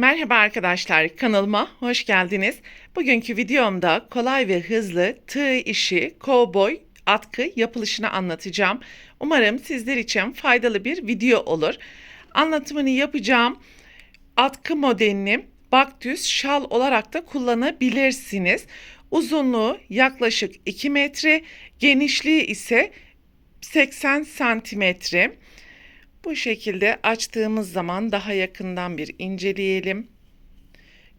Merhaba arkadaşlar, kanalıma hoş geldiniz. Bugünkü videomda kolay ve hızlı tığ işi kovboy atkı yapılışını anlatacağım. Umarım sizler için faydalı bir video olur. Anlatımını yapacağım atkı modelini baktüs şal olarak da kullanabilirsiniz. Uzunluğu yaklaşık 2 metre, genişliği ise 80 santimetre. Bu şekilde açtığımız zaman daha yakından bir inceleyelim.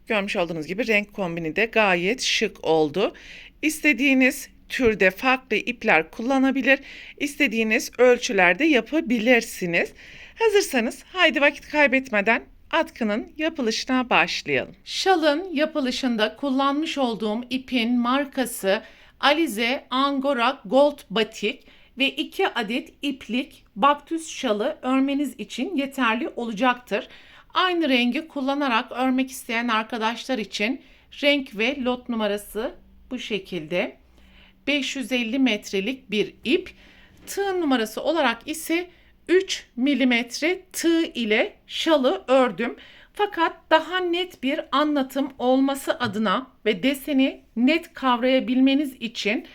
Görmüş olduğunuz gibi renk kombini de gayet şık oldu. İstediğiniz türde farklı ipler kullanabilir, istediğiniz ölçülerde yapabilirsiniz. Hazırsanız haydi vakit kaybetmeden atkının yapılışına başlayalım. Şalın yapılışında kullanmış olduğum ipin markası Alize Angora Gold Batik ve 2 adet iplik baktüs şalı örmeniz için yeterli olacaktır. Aynı rengi kullanarak örmek isteyen arkadaşlar için renk ve lot numarası bu şekilde. 550 metrelik bir ip. Tığ numarası olarak ise 3 milimetre tığ ile şalı ördüm. Fakat daha net bir anlatım olması adına ve deseni net kavrayabilmeniz için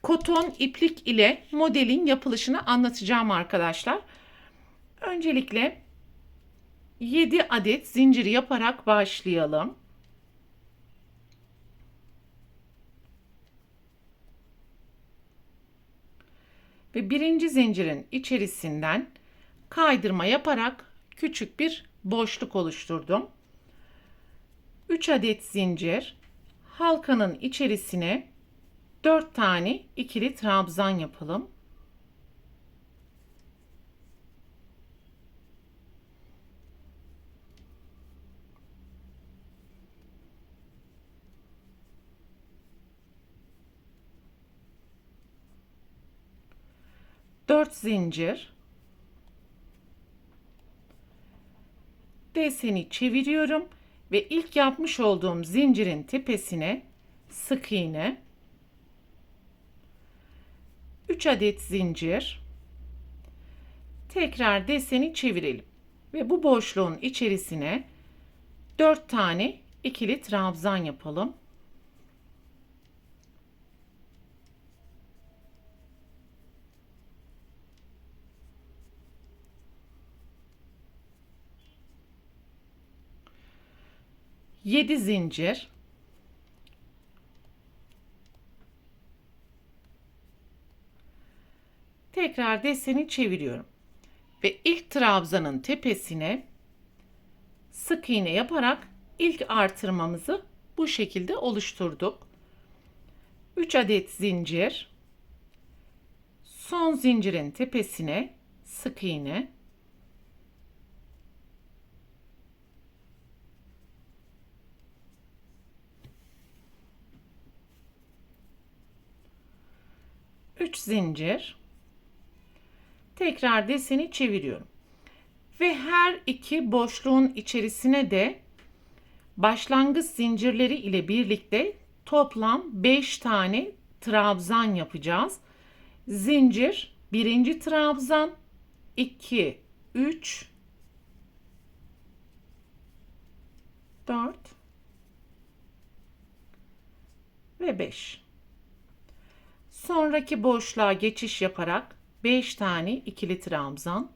koton iplik ile modelin yapılışını anlatacağım arkadaşlar. Öncelikle 7 adet zincir yaparak başlayalım. Ve birinci zincirin içerisinden kaydırma yaparak küçük bir boşluk oluşturdum. 3 adet zincir, halkanın içerisine 4 tane ikili trabzan yapalım. Dört zincir, deseni çeviriyorum ve ilk yapmış olduğum zincirin tepesine sık iğne, 3 adet zincir, tekrar deseni çevirelim ve bu boşluğun içerisine 4 tane ikili trabzan yapalım. Yedi zincir, tekrar deseni çeviriyorum ve ilk trabzanın tepesine sık iğne yaparak ilk artırmamızı bu şekilde oluşturduk. 3 adet zincir, son zincirin tepesine sık iğne, üç zincir, tekrar deseni çeviriyorum ve her iki boşluğun içerisine de başlangıç zincirleri ile birlikte toplam 5 tane trabzan yapacağız. Zincir, birinci trabzan, 2, 3, 4 ve 5. Sonraki boşluğa geçiş yaparak 5 tane ikili trabzan.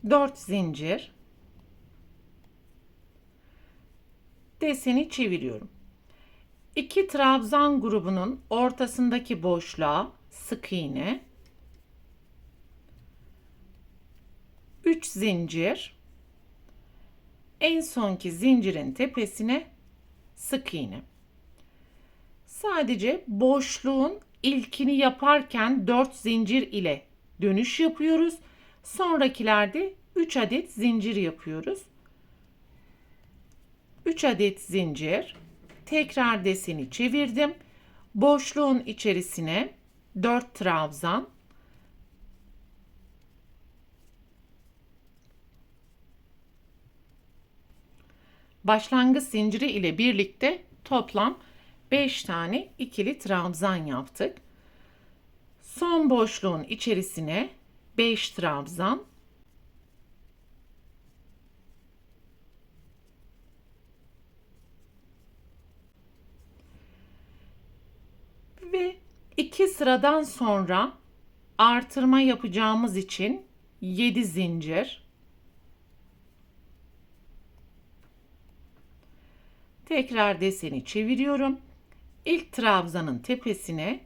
Dört zincir, deseni çeviriyorum. 2 trabzan grubunun ortasındaki boşluğa sık iğne, 3 zincir, en sonki zincirin tepesine sık iğne. Sadece boşluğun ilkini yaparken 4 zincir ile dönüş yapıyoruz. Sonrakilerde 3 adet zincir yapıyoruz. 3 adet zincir, tekrar deseni çevirdim. Boşluğun içerisine 4 trabzan, başlangıç zinciri ile birlikte toplam 5 tane ikili trabzan yaptık. Son boşluğun içerisine 5 trabzan ve 2 sıradan sonra artırma yapacağımız için 7 zincir. Tekrar deseni çeviriyorum. İlk trabzanın tepesine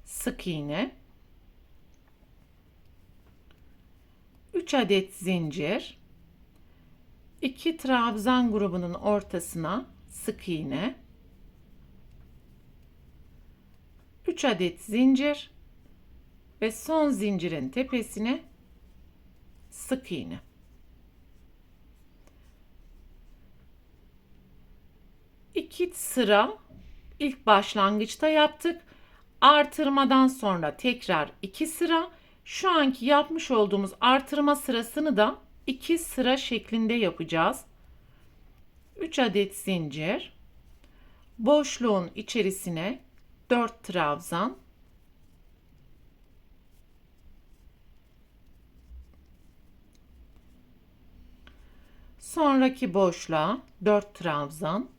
sık iğne, 3 adet zincir, 2 trabzan grubunun ortasına sık iğne, 3 adet zincir ve son zincirin tepesine sık iğne. İki sıra ilk başlangıçta yaptık. Artırmadan sonra tekrar 2 sıra. Şu anki yapmış olduğumuz artırma sırasını da 2 sıra şeklinde yapacağız. 3 adet zincir, boşluğun içerisine 4 trabzan, sonraki boşluğa 4 trabzan,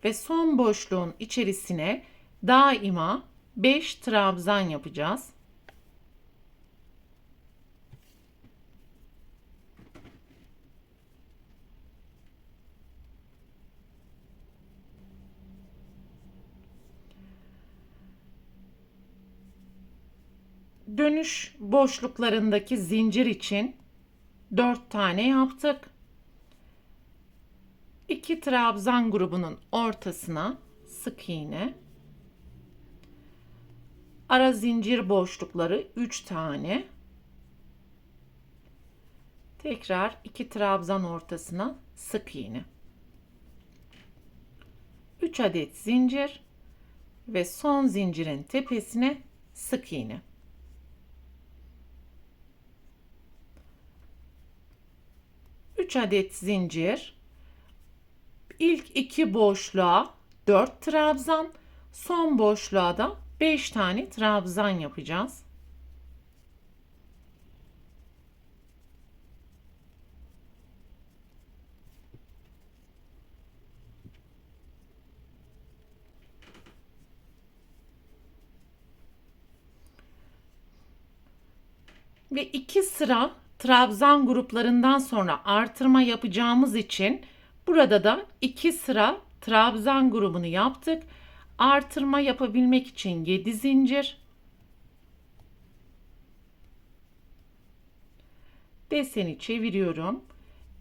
ve son boşluğun içerisine daima 5 trabzan yapacağız. Dönüş boşluklarındaki zincir için 4 tane yaptık. 2 trabzan grubunun ortasına sık iğne, ara zincir boşlukları 3 tane, tekrar 2 trabzan ortasına sık iğne, 3 adet zincir ve son zincirin tepesine sık iğne. Üç adet zincir, ilk 2 boşluğa 4 trabzan, son boşluğa da 5 tane trabzan yapacağız. Ve 2 sıra trabzan gruplarından sonra artırma yapacağımız için burada da 2 sıra trabzan grubunu yaptık. Artırma yapabilmek için 7 zincir. Deseni çeviriyorum.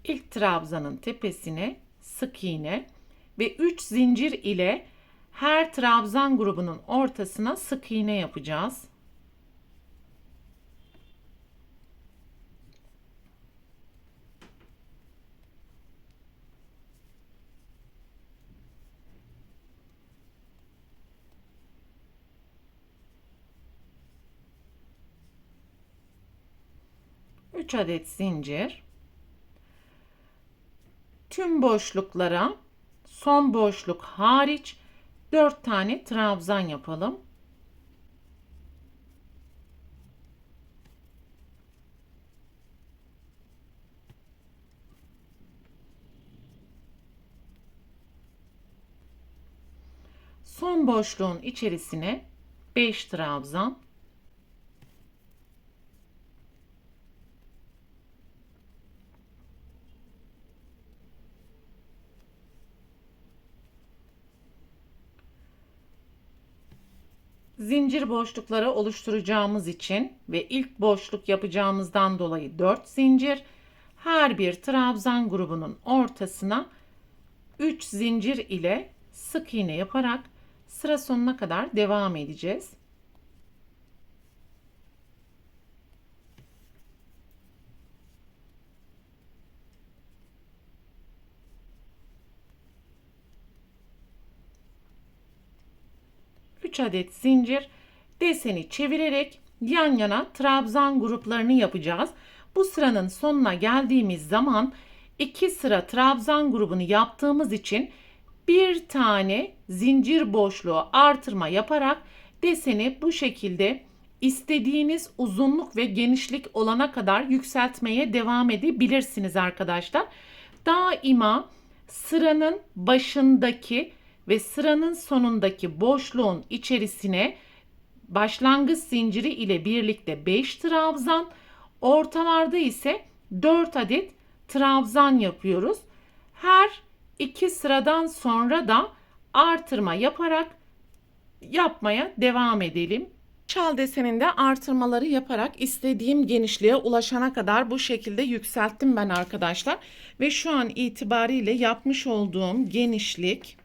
İlk trabzanın tepesine sık iğne ve 3 zincir ile her trabzan grubunun ortasına sık iğne yapacağız. Üç adet zincir. Tüm boşluklara son boşluk hariç 4 tane trabzan yapalım. Son boşluğun içerisine 5 trabzan, zincir boşlukları oluşturacağımız için ve ilk boşluk yapacağımızdan dolayı 4 zincir, her bir trabzan grubunun ortasına 3 zincir ile sık iğne yaparak sıra sonuna kadar devam edeceğiz. Üç adet zincir, deseni çevirerek yan yana trabzan gruplarını yapacağız. Bu sıranın sonuna geldiğimiz zaman 2 sıra trabzan grubunu yaptığımız için bir tane zincir boşluğu artırma yaparak deseni bu şekilde istediğiniz uzunluk ve genişlik olana kadar yükseltmeye devam edebilirsiniz arkadaşlar. Daima sıranın başındaki ve sıranın sonundaki boşluğun içerisine başlangıç zinciri ile birlikte 5 trabzan, ortalarda ise 4 adet trabzan yapıyoruz. Her 2 sıradan sonra da artırma yaparak yapmaya devam edelim. Şal deseninde artırmaları yaparak istediğim genişliğe ulaşana kadar bu şekilde yükselttim ben arkadaşlar. Ve şu an itibariyle yapmış olduğum genişlik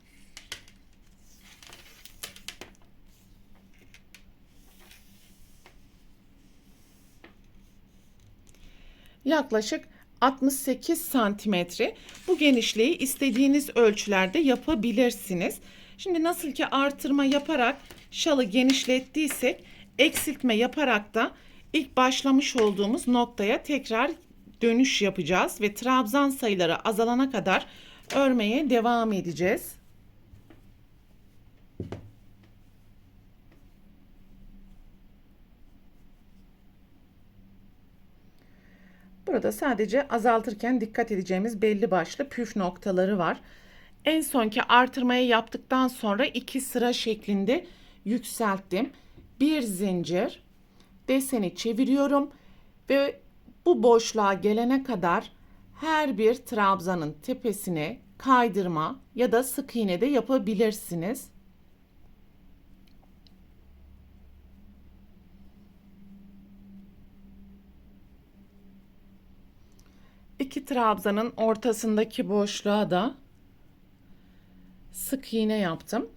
yaklaşık 68 santimetre. Bu genişliği istediğiniz ölçülerde yapabilirsiniz. Şimdi nasıl ki artırma yaparak şalı genişlettiysek, eksiltme yaparak da ilk başlamış olduğumuz noktaya tekrar dönüş yapacağız ve trabzan sayıları azalana kadar örmeye devam edeceğiz. Burada sadece azaltırken dikkat edeceğimiz belli başlı püf noktaları var. En sonki artırmayı yaptıktan sonra 2 sıra şeklinde yükselttim. Bir zincir, deseni çeviriyorum ve bu boşluğa gelene kadar her bir trabzanın tepesine kaydırma ya da sık iğne de yapabilirsiniz. İki trabzanın ortasındaki boşluğa da sık iğne yaptım.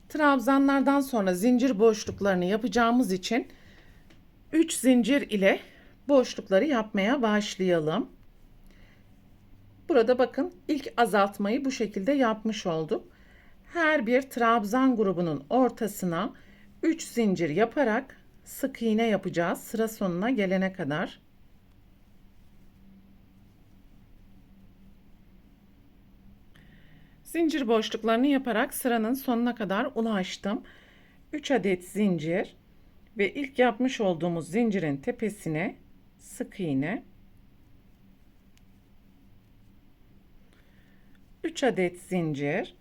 Trabzanlardan sonra zincir boşluklarını yapacağımız için 3 zincir ile boşlukları yapmaya başlayalım. Burada bakın ilk azaltmayı bu şekilde yapmış olduk. Her bir trabzan grubunun ortasına 3 zincir yaparak sık iğne yapacağız sıra sonuna gelene kadar. Zincir boşluklarını yaparak sıranın sonuna kadar ulaştım. 3 adet zincir ve ilk yapmış olduğumuz zincirin tepesine sık iğne. 3 adet zincir,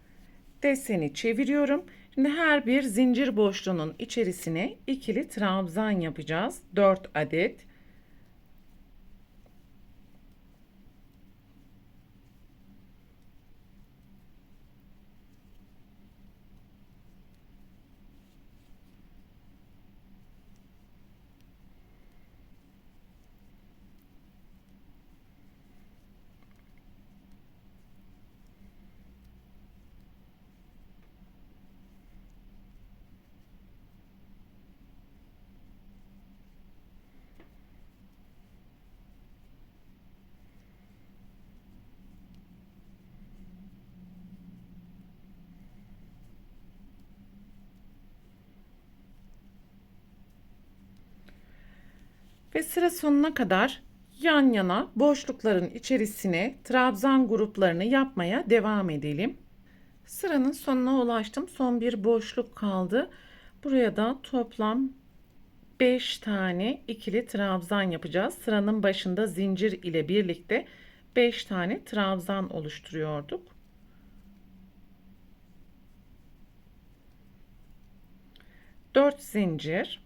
deseni çeviriyorum. Şimdi her bir zincir boşluğunun içerisine ikili trabzan yapacağız. 4 adet. Ve sıra sonuna kadar yan yana boşlukların içerisine trabzan gruplarını yapmaya devam edelim. Sıranın sonuna ulaştım. Son bir boşluk kaldı. Buraya da toplam 5 tane ikili trabzan yapacağız. Sıranın başında zincir ile birlikte 5 tane trabzan oluşturuyorduk. Dört zincir,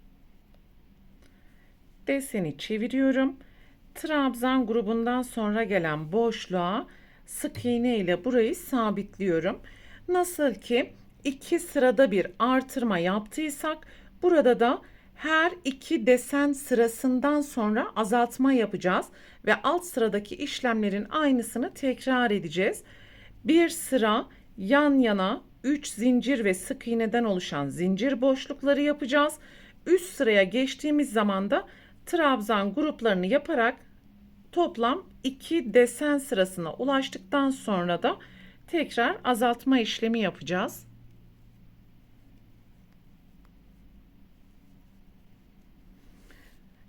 deseni çeviriyorum. Trabzan grubundan sonra gelen boşluğa sık iğne ile burayı sabitliyorum. Nasıl ki 2 sırada bir artırma yaptıysak burada da her iki desen sırasından sonra azaltma yapacağız ve alt sıradaki işlemlerin aynısını tekrar edeceğiz. Bir sıra yan yana 3 zincir ve sık iğneden oluşan zincir boşlukları yapacağız. Üst sıraya geçtiğimiz zaman da trabzan gruplarını yaparak toplam 2 desen sırasına ulaştıktan sonra da tekrar azaltma işlemi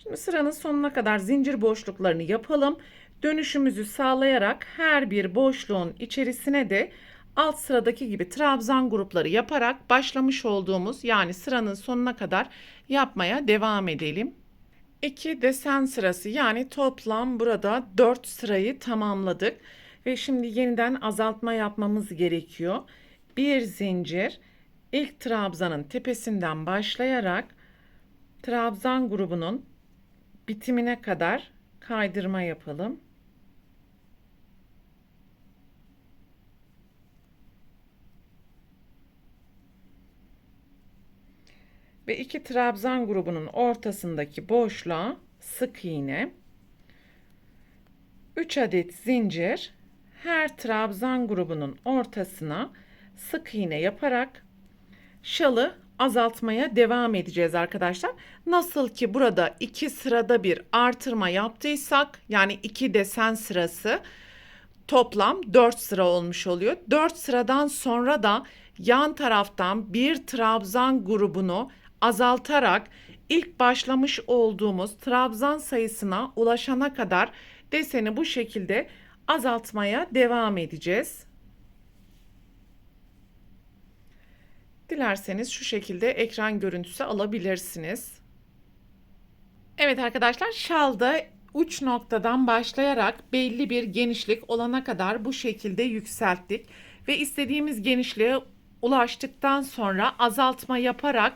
Şimdi sıranın sonuna kadar zincir boşluklarını yapalım. Dönüşümüzü sağlayarak her bir boşluğun içerisine de alt sıradaki gibi trabzan grupları yaparak başlamış olduğumuz, yani sıranın sonuna kadar yapmaya devam edelim. 2 desen sırası, yani toplam burada 4 sırayı tamamladık ve şimdi yeniden azaltma yapmamız gerekiyor. Bir zincir, ilk trabzanın tepesinden başlayarak trabzan grubunun bitimine kadar kaydırma yapalım. Ve iki trabzan grubunun ortasındaki boşluğa sık iğne, 3 adet zincir, her trabzan grubunun ortasına sık iğne yaparak şalı azaltmaya devam edeceğiz arkadaşlar. Nasıl ki burada 2 sırada bir artırma yaptıysak, yani 2 desen sırası toplam 4 sıra olmuş oluyor. 4 sıradan sonra da yan taraftan bir trabzan grubunu azaltarak ilk başlamış olduğumuz trabzan sayısına ulaşana kadar deseni bu şekilde azaltmaya devam edeceğiz. Dilerseniz şu şekilde ekran görüntüsü alabilirsiniz. Evet arkadaşlar, şalda uç noktadan başlayarak belli bir genişlik olana kadar bu şekilde yükselttik ve istediğimiz genişliğe ulaştıktan sonra azaltma yaparak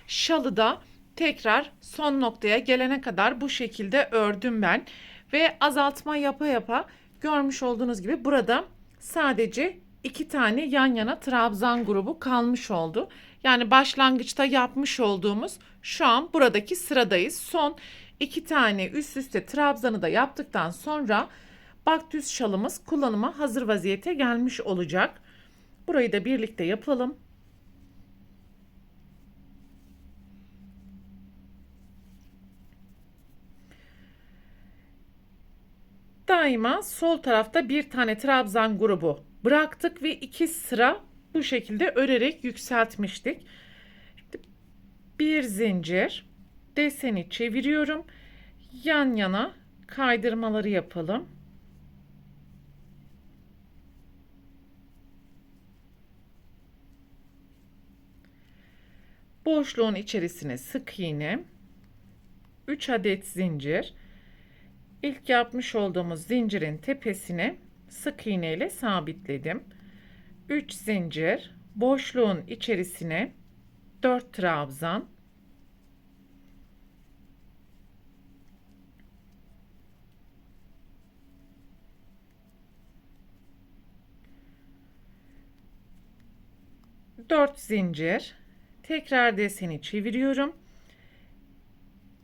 şalı da tekrar son noktaya gelene kadar bu şekilde ördüm ben ve azaltma yapa yapa görmüş olduğunuz gibi burada sadece 2 tane yan yana trabzan grubu kalmış oldu. Yani başlangıçta yapmış olduğumuz şu an buradaki sıradayız. Son 2 tane üst üste trabzanı da yaptıktan sonra baktüs şalımız kullanıma hazır vaziyete gelmiş olacak. Burayı da birlikte yapalım. Daima sol tarafta bir tane trabzan grubu bıraktık ve 2 sıra bu şekilde örerek yükseltmiştik. Bir zincir, deseni çeviriyorum. Yan yana kaydırmaları yapalım. Boşluğun içerisine sık iğne, 3 adet zincir. İlk yapmış olduğumuz zincirin tepesine sık iğne ile sabitledim. 3 zincir, boşluğun içerisine 4 trabzan, dört zincir, tekrar deseni çeviriyorum.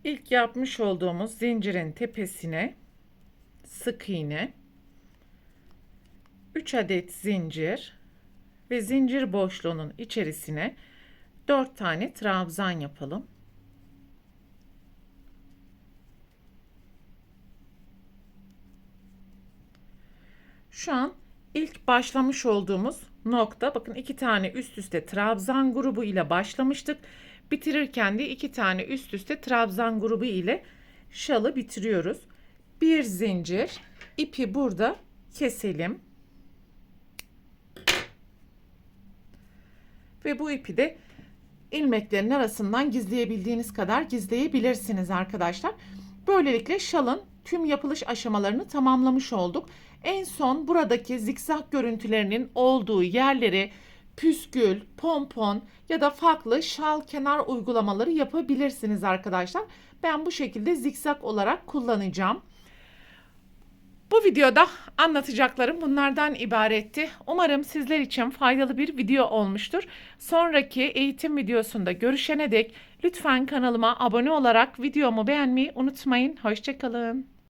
İlk yapmış olduğumuz zincirin tepesine sık iğne, 3 adet zincir ve zincir boşluğunun içerisine 4 tane trabzan yapalım. Şu an ilk başlamış olduğumuz nokta, bakın 2 tane üst üste trabzan grubu ile başlamıştık. Bitirirken de 2 tane üst üste trabzan grubu ile şalı bitiriyoruz. Bir zincir, ipi burada keselim. Ve bu ipi de ilmeklerin arasından gizleyebildiğiniz kadar gizleyebilirsiniz arkadaşlar. Böylelikle şalın tüm yapılış aşamalarını tamamlamış olduk. En son buradaki zikzak görüntülerinin olduğu yerleri püskül, pompon ya da farklı şal kenar uygulamaları yapabilirsiniz arkadaşlar. Ben bu şekilde zikzak olarak kullanacağım. Bu videoda anlatacaklarım bunlardan ibaretti. Umarım sizler için faydalı bir video olmuştur. Sonraki eğitim videosunda görüşene dek lütfen kanalıma abone olarak videomu beğenmeyi unutmayın. Hoşça kalın.